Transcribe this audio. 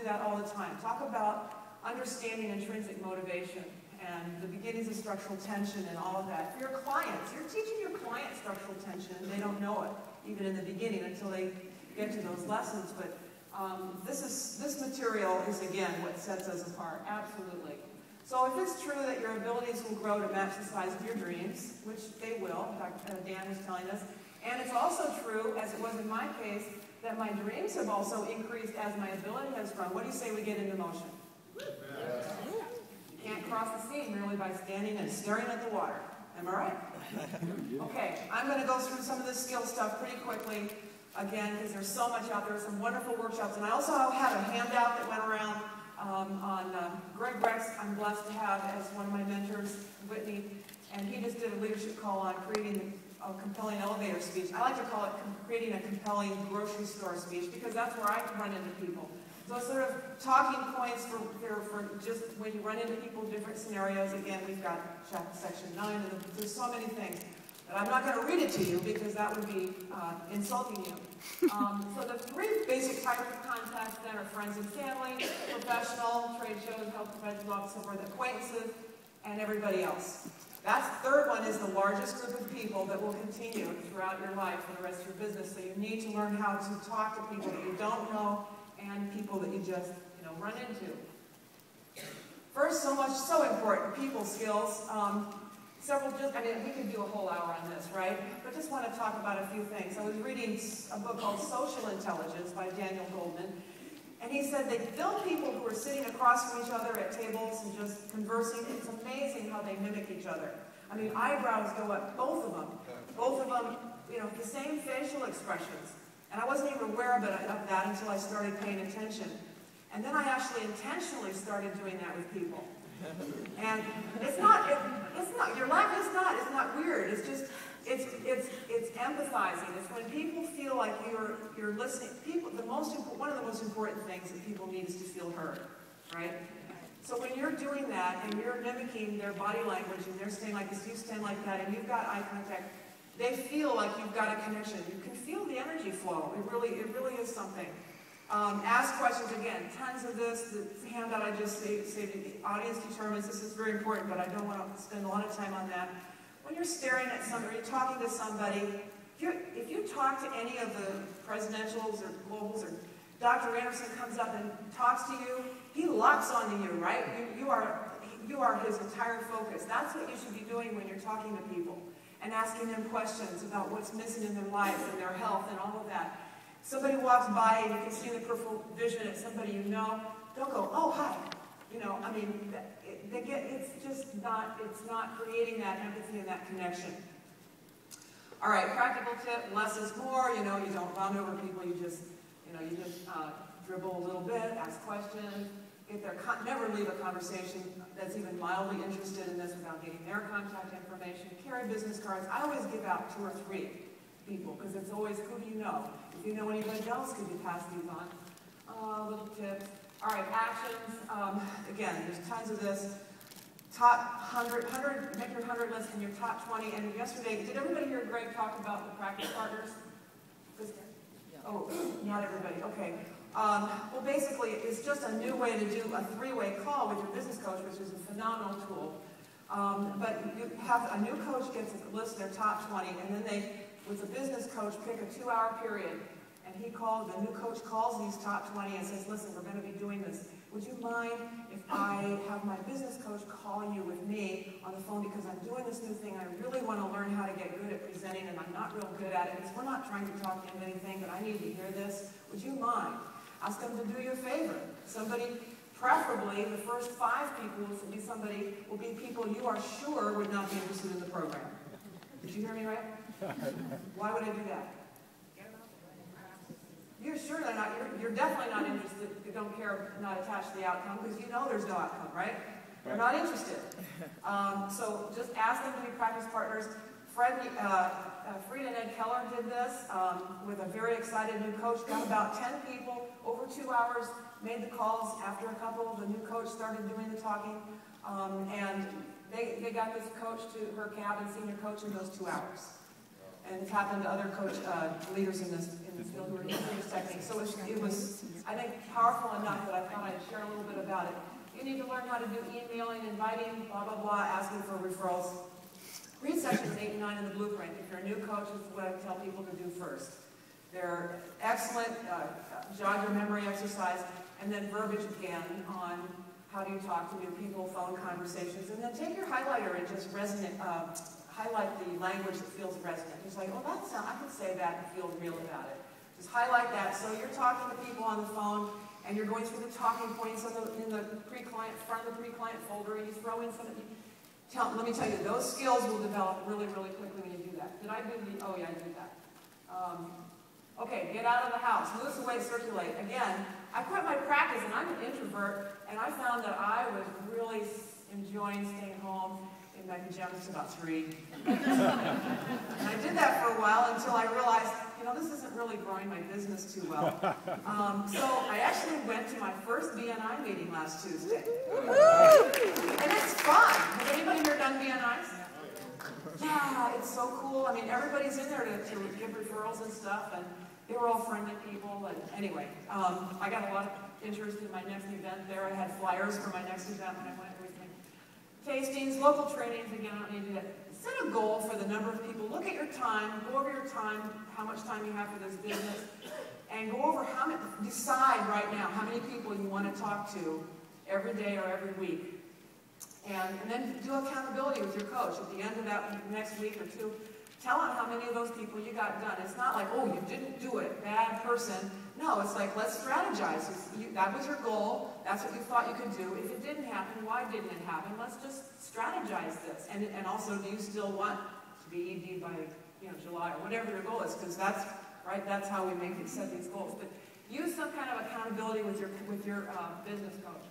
that all the time. Talk about understanding intrinsic motivation and the beginnings of structural tension and all of that. For your clients, you're teaching your clients structural tension and they don't know it, even in the beginning until they get to those lessons. But this material is, again, what sets us apart, absolutely. So if it's true that your abilities will grow to match the size of your dreams, which they will, Dan was telling us, and it's also true, as it was in my case, that my dreams have also increased as my ability has grown. What do you say we get into motion? You can't cross the sea merely by standing and staring at the water. Am I right? Okay, I'm going to go through some of this skill stuff pretty quickly, again, because there's so much out there, some wonderful workshops. And I also have a handout that went around on Greg Rex. I'm blessed to have as one of my mentors, Whitney, and he just did a leadership call on creating a compelling elevator speech. I like to call it creating a compelling grocery store speech, because that's where I run into people. So sort of talking points for just when you run into people in different scenarios. Again, we've got section 9, and there's so many things. But I'm not going to read it to you because that would be insulting you. So the 3 basic types of contacts then are friends and family, professional, trade shows, health professionals, office, so forth, acquaintances, and everybody else. That third one is the largest group of people that will continue throughout your life and the rest of your business. So you need to learn how to talk to people that you don't know and people that you just run into. First, so important, people skills. We could do a whole hour on this, right? But just want to talk about a few things. I was reading a book called Social Intelligence by Daniel Goleman, and he said they build people who are sitting across from each other at tables and just conversing. It's amazing how they mimic each other. I mean, eyebrows go up, both of them, the same facial expressions. And I wasn't even aware of that until I started paying attention. And then I actually intentionally started doing that with people. And it's not weird. It's just, it's empathizing. It's when people feel like you're listening. One of the most important things that people need is to feel heard, right? So when you're doing that and you're mimicking their body language and they're staying like this, you stand like that, and you've got eye contact, they feel like you've got a connection. You can feel the energy flow. It really is something. Ask questions again. Tons of this. The handout I just saved. The audience determines. This is very important, but I don't want to spend a lot of time on that. When you're staring at somebody, you're talking to somebody. If you talk to any of the presidentials or globals, or Dr. Anderson comes up and talks to you, he locks onto you, right? You are his entire focus. That's what you should be doing when you're talking to people and asking them questions about what's missing in their life and their health and all of that. Somebody walks by and you can see the peripheral vision at somebody you know, don't go, oh, hi. It's not creating that empathy and that connection. All right, practical tip, less is more. You don't run over people, you just dribble a little bit, ask questions, never leave a conversation that's even mildly interested in this without getting their contact information. Carry business cards. I always give out 2 or 3 people, because it's always, who do you know? If you know anybody else, could you pass these on? Little tips. All right, actions. Again, there's tons of this. Top 100, make your 100 list and your top 20. And yesterday, did everybody hear Greg talk about the practice partners? Oh, not everybody. Okay. Well, basically, it's just a new way to do a 3-way call with your business coach, which is a phenomenal tool. But you have a new coach gets a list of their top 20, and then they, with the business coach, pick a 2-hour period. And the new coach calls these top 20 and says, listen, we're going to be doing this. Would you mind if I have my business coach call you with me on the phone, because I'm doing this new thing. I really want to learn how to get good at presenting, and I'm not real good at it. Because we're not trying to talk into anything, but I need to hear this. Would you mind? Ask them to do you a favor. Somebody, preferably the first 5 people will be people you are sure would not be interested in the program. Did you hear me right? Why would I do that? You're sure they're not, you're definitely not interested, you don't care, not attached to the outcome, because you know there's no outcome, right? They're not interested. So just ask them to be practice partners. Frieda and Ed Keller did this with a very excited new coach. Got about 10 people over 2 hours, made the calls. After a couple, the new coach started doing the talking. And they got this coach to her cabin, senior coach, in those 2 hours. And it's happened to other coach leaders in this field who are using this technique. So it was, I think, powerful enough that I thought share a little bit about it. You need to learn how to do emailing, inviting, blah, blah, blah, asking for referrals. Read sections 8 and 9 in the blueprint. If you're a new coach, this is what I tell people to do first. They're excellent, jog your memory exercise, and then verbiage again on how do you talk to new people, phone conversations, and then take your highlighter and just highlight the language that feels resonant. Just like, oh, I can say that and feel real about it. Just highlight that. So you're talking to people on the phone, and you're going through the talking points in the pre-client, front of the pre-client folder, and you throw in some of the... Let me tell you, those skills will develop really, really quickly when you do that. Did I do the... Oh, yeah, I did that. Okay, get out of the house. Lose the weight, circulate. Again, I quit my practice, and I'm an introvert, and I found that I was really enjoying staying home in my pajamas to about 3. And I did that for a while until I realized, you know, this isn't really growing my business too well. So I actually went to my first BNI meeting last Tuesday. And it's fun. Has anybody here done BNIs? Yeah, it's so cool. I mean, everybody's in there to give referrals and stuff, and they were all friendly people. And anyway, I got a lot of interest in my next event there. I had flyers for my next event when I went. Everything. Tastings, local trainings. Again, I don't need to do that. Set a goal for the number of people. Look at your time. Go over your time. How much time you have for this business, and go over how many. Decide right now how many people you want to talk to every day or every week. And then do accountability with your coach. At the end of that next week or 2, tell them how many of those people you got done. It's not like, oh, you didn't do it, bad person. No, it's like, let's strategize. That was your goal. That's what you thought you could do. If it didn't happen, why didn't it happen? Let's just strategize this. And also, do you still want to be ED by July or whatever your goal is? Because that's right. That's how we set these goals. But use some kind of accountability with your business coach.